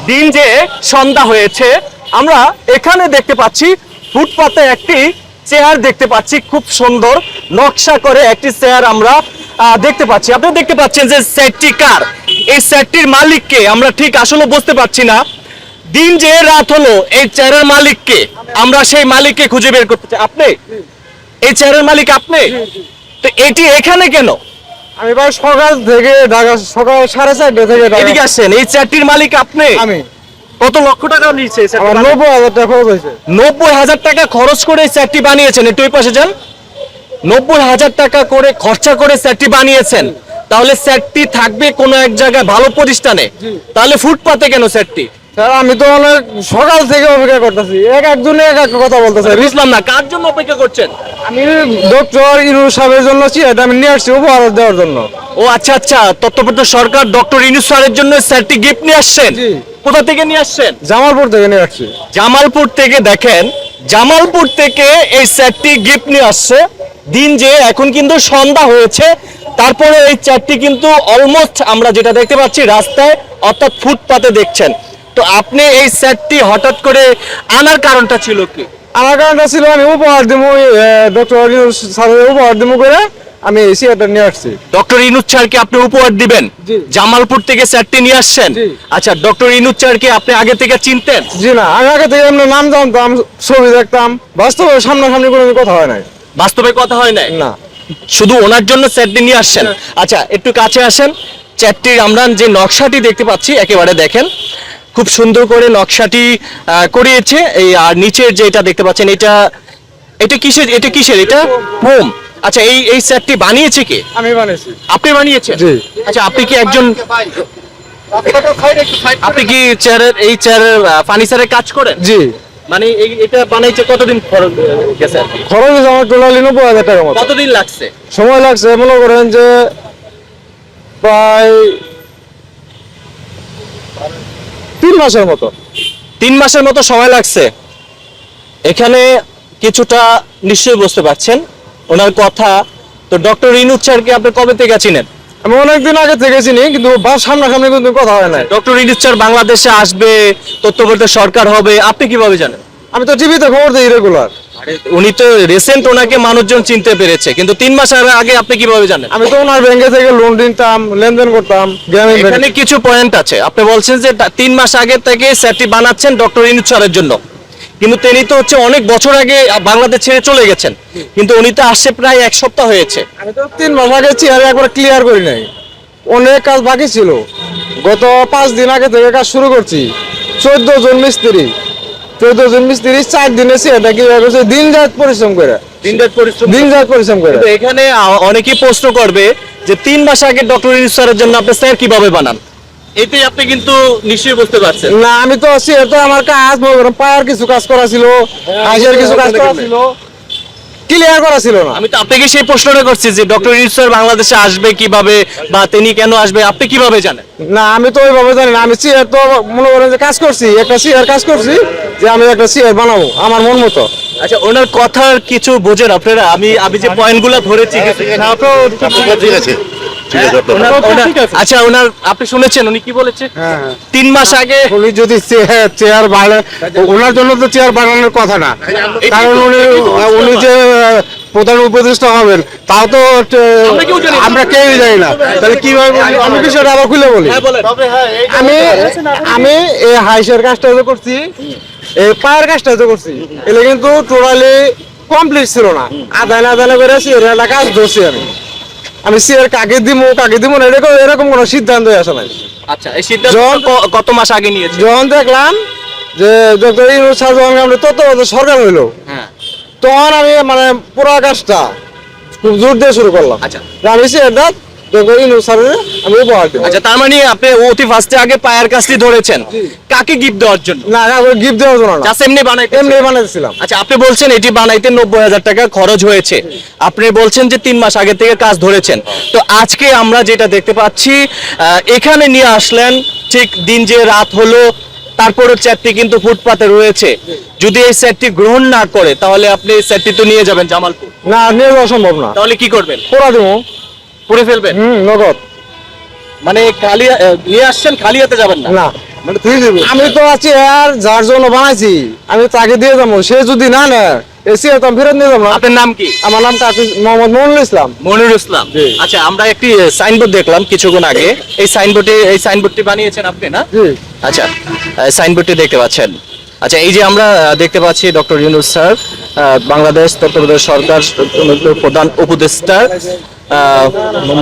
দিন যে সন্ধ্যা হয়েছে, আমরা এখানে দেখতে পাচ্ছি ফুটপাতে একটি চেয়ার দেখতে পাচ্ছি, খুব সুন্দর নকশা করে একটি চেয়ার আমরা দেখতে পাচ্ছি। আপনারা দেখতে পাচ্ছেন যে সেটটি কার, এই সেটটির মালিককে আমরা ঠিক আসলে বুঝতে পারছি না। দিন যে রাত হলো, এই চেয়ারের মালিককে আমরা সেই মালিককে খুঁজে বের করতে চাই। আপনি এই চেয়ারের মালিক? আপনি তো এটি এখানে কেন? আমি ভাই সকাল থেকে ঢাকা, সকাল 4:30 থেকে এদিকে আসেন। এই চেয়ারটির মালিক আপনি? আমি। কত লক্ষ টাকা নিয়েছে? আমার 90,000 টাকা খরচ হয়েছে। 90,000 টাকা খরচ করে সেটটি বানিয়েছেন। একটু এই পাশে যান। 90,000 টাকা করে খরচা করে সেটটি বানিয়েছেন, তাহলে সেটটি থাকবে কোনো এক জায়গায় ভালো প্রতিষ্ঠানে, তাহলে ফুটপাতে কেন সেটটি? স্যার আমি তো অনেক সকাল থেকে অপেক্ষা করতেছি, একজনে এক এক কথা বলতেছে। বুঝলাম না, কার জন্য অপেক্ষা করছেন? আমি ডক্টর ইউনূস সাহেবের জন্য এটা আমি নিয়ে আসছি উপহার দেওয়ার জন্য। ও আচ্ছা আচ্ছা, তত্ত্বাবধায়ক সরকার ডক্টর ইউনূস স্যারের জন্য সেটটি গিফট নিয়ে আসছেন। জি। কোথা থেকে নিয়ে আসছেন? জামালপুর থেকে নিয়ে আসছি। জামালপুর থেকে। দেখেন, জামালপুর থেকে এই সেটটি গিফট নিয়ে আসছে। দিন যে এখন কিন্তু সন্ধ্যা হয়েছে, তারপরে এই সেটটি কিন্তু অলমোস্ট আমরা যেটা দেখতে পাচ্ছি রাস্তায়, অর্থাৎ ফুটপাতে দেখছেন। তো আপনি এই সেটটি হঠাৎ করে আনার কারণটা ছিল কি? আমার কারণটা ছিল আমি উপহার দিব, ডক্টর ইউনূস স্যারের উপহার দিব করে আমি এই চেয়ারটা নিয়ে আসছি। ডক্টর ইউনূস স্যারকে আপনি উপহার দিবেন? জি। জামালপুর থেকে সেটটি নিয়ে আসছেন? জি। আচ্ছা, ডক্টর ইউনূস স্যারকে আপনি আগে থেকে চিনতেন? জি না, আমি আগে থেকে এমনি নাম জানতাম, ছবি দেখতাম, বাস্তবে সামনাসামনি কোনো কথা হয় নাই। বাস্তবে কথা হয় নাই? না। শুধু ওনার জন্য সেটটি নিয়ে আসছেন? আচ্ছা, একটু কাছে আসেন। চ্যাটটির আমরা যে নকশাটি দেখতে পাচ্ছি, একেবারে দেখেন খুব সুন্দর করে নকশাটি করিয়েছে। এই আর নিচের যেটা দেখতে পাচ্ছেন, এটা এটা কিসের? এটা কিসের? এটা মোম। আচ্ছা, এই সেটটি বানিয়েছে কে? আমি বানিয়েছি। আপনি বানিয়েছেন? জি। আচ্ছা, আপনি কি একজন, আপনি কি এই চেয়ারের ফার্নিচারের কাজ করেন? জি। মানে এটা বানাইতে কতদিন খরচ গেছে আর কি? খরচ হয়েছে আমার টোটালি 90,000 টাকা মতো। কতদিন লাগছে? সময় লাগছে মনে করেন যে প্রায় 3 মাসের মতো। 3 মাসের মতো সময় লাগছে। এখানে কিছুটা নিশ্চয়ই বুঝতে পারছেন ওনার কথা। তো ডক্টর ইউনূস স্যারকে আপনি কবে থেকে চিনেন? আমি অনেকদিন আগে থেকে চিনি, কিন্তু সামনাসামনি কিন্তু কথা হয় না। ডক্টর ইউনূস স্যার বাংলাদেশে আসবে, তত্ত্বাবধায়ক সরকার হবে, আপনি কিভাবে জানেন? আমি তো টিভিতে খবর দিই রেগুলার। উনি তো রিসেন্ট, ওনাকে মানুষজন চিনতে পেরেছে, কিন্তু 3 মাস আগে আপনি কিভাবে জানেন? আমি তো ওনার ব্যাংকে থেকে লোন নিতাম, লেনদেন করতাম গ্রামীণ এখানে ব্যাংকে। কিছু পয়েন্ট আছে। আপনি বলছেন যে 3 মাস আগে থেকে সেটটি বানাচ্ছেন ডক্টর ইউনূস স্যারের জন্য, কিন্তু তিনি তো অনেক বছর আগে বাংলাদেশ ছেড়ে চলে গেছেন, কিন্তু উনি তো আসছে প্রায় 1 সপ্তাহ হয়েছে। আমি তো 3 মাস আগে চেয়ারে একবার ক্লিয়ার করি নাই, অনেক কাজ বাকি ছিল। গত 5 দিন আগে থেকে কাজ শুরু করছি। 14 জন মিস্ত্রি 4 দিনে চেয়ারটা ক্লিয়ার করছে, দিন রাত পরিশ্রম করে। দিন রাত পরিশ্রম করে। কিন্তু এখানে অনেকেই প্রশ্ন করবে যে 3 মাস আগে ডক্টর ইউনূস স্যারের জন্য আপনি স্যার কিভাবে বানান? এতে আপনি কিন্তু নিশ্চয়ই বুঝতে পারছেন। না, আমি তো চেয়ার তো আমার কাজ মনে করেন পায়ের কিছু কাজ করা ছিল, হাঁসের কিছু কাজ করা ছিল, ক্লিয়ার করা ছিল না। আমি তো আপনাকে সেই প্রশ্নটা করছি যে ডক্টর ইউনূস স্যার বাংলাদেশে আসবে কিভাবে, বা তিনি কেন আসবে, আপনি কিভাবে জানেন? না, আমি তো ওইভাবে জানি না। আমি চেয়ার তো মনে করেন যে কাজ করছি, একটা চেয়ার কাজ করছি যে আমি একটা চেয়ার বানাবো আমার মন মতো। আচ্ছা, ওনার কথার কিছু বোঝেন আপনারা? আমি যে পয়েন্টগুলো ধরেছি, ঠিক আছে। আচ্ছা, ওনার আপনি শুনেছেন উনি কি বলেছে? 3 মাস আগে উনি যদি চেয়ার বানায়, ওনার জন্য তো চেয়ার বানানোর কথা না, কারণ উনি যে প্রধান উপদেষ্টা হবেন তাও তো আমরা কেউই জানি না। তাহলে কিভাবে আমি বিষয়টা আবার খুলে বলি। আমি আমি এই হাইসের কাজটা যে করছি, এই পায়ের কাজটা যে করছি, এটা কিন্তু টোটালি কমপ্লিট ছিল না। আদায় আদায় করে চেয়ারটা কাজ ধরছি আমি চেয়ার কাকে দিব না এরকম কোনো সিদ্ধান্ত আসে নাই। আচ্ছা, এই সিদ্ধান্ত কত মাস আগে নিয়েছে? যখন দেখলাম যে ডক্টর ইউনূস স্যার যখন আমরা তত্ত্বাবধায়ক সরকার হইলো, তখন আমি মানে পুরো কাজটা খুব জোর দিয়ে শুরু করলাম। আচ্ছা, আমি চেয়ারটা ডক্টর ইউনূস স্যারের আমি উপহার দেব। আচ্ছা, তার মানে আপনি অতি ফার্স্টে আগে পায়ের কাজটি ধরেছেন কাকে গিফট দেওয়ার জন্য? না, গিফট দেওয়ার জন্য না, জাস্ট এমনি বানাইছিলাম। আচ্ছা, আপনি বলছেন এটি বানাইতে 90,000 টাকা খরচ হয়েছে, আপনি বলছেন যে 3 মাস আগে থেকে কাজ ধরেছেন। তো আজকে আমরা যেটা দেখতে পাচ্ছি, এখানে নিয়ে আসলেন, ঠিক দিন যে রাত হলো, তারপরে সেটটি কিন্তু ফুটপাতে রয়েছে। যদি এই সেটটি গ্রহণ না করে, তাহলে আপনি এই সেটটি তো নিয়ে যাবেন জামালপুর? না, নিয়ে যাওয়া সম্ভব না। তাহলে কি করবেন? পুরা দেবো। পুড়ে ফেলবেন? নগদ। মানে খালি নিয়ে আসছেন, খালি হাতে যাবেন না? না, মানে তুই দিবি আমি তো আছি আর যার জন্য বানাইছি আমি তাকে দিয়ে যাবো, সে যদি না নেয় এই চেয়ার তো আমি ফেরত নিয়ে যাবো না। আপনার নাম কি? আমার নাম মোহাম্মদ মনিরুল ইসলাম। মনিরুল ইসলাম। আচ্ছা, আমরা একটি সাইনবোর্ড দেখলাম কিছুক্ষণ আগে, এই সাইনবোর্ডটি বানিয়েছেন আপনি না? জি। আচ্ছা, সাইনবোর্ডটি দেখতে পাচ্ছেন। আচ্ছা, এই যে আমরা দেখতে পাচ্ছি ডক্টর ইউনূস স্যার, বাংলাদেশ তত্ত্বাবধায়ক সরকার প্রধান উপদেষ্টা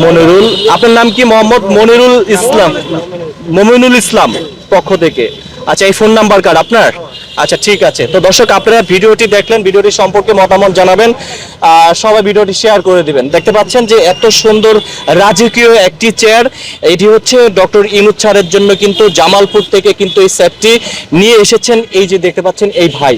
মনিরুল, আপনার নাম কি? মোহাম্মদ মনিরুল ইসলাম, মমিনুল ইসলাম পক্ষ থেকে। আচ্ছা, এই ফোন নাম্বার কার্ড আপনার? আচ্ছা, ঠিক আছে। তো দর্শক, আপনারা ভিডিওটি দেখলেন, ভিডিওটি সম্পর্কে মতামত জানাবেন, সবাই ভিডিওটি শেয়ার করে দিবেন। দেখতে পাচ্ছেন যে এত সুন্দর রাজকীয় একটি চেয়ার, এটি হচ্ছে ডক্টর ইউনূস স্যারের জন্য কিন্তু জামালপুর থেকে কিন্তু এই সেটটি নিয়ে এসেছেন। এই যে দেখতে পাচ্ছেন এই ভাই,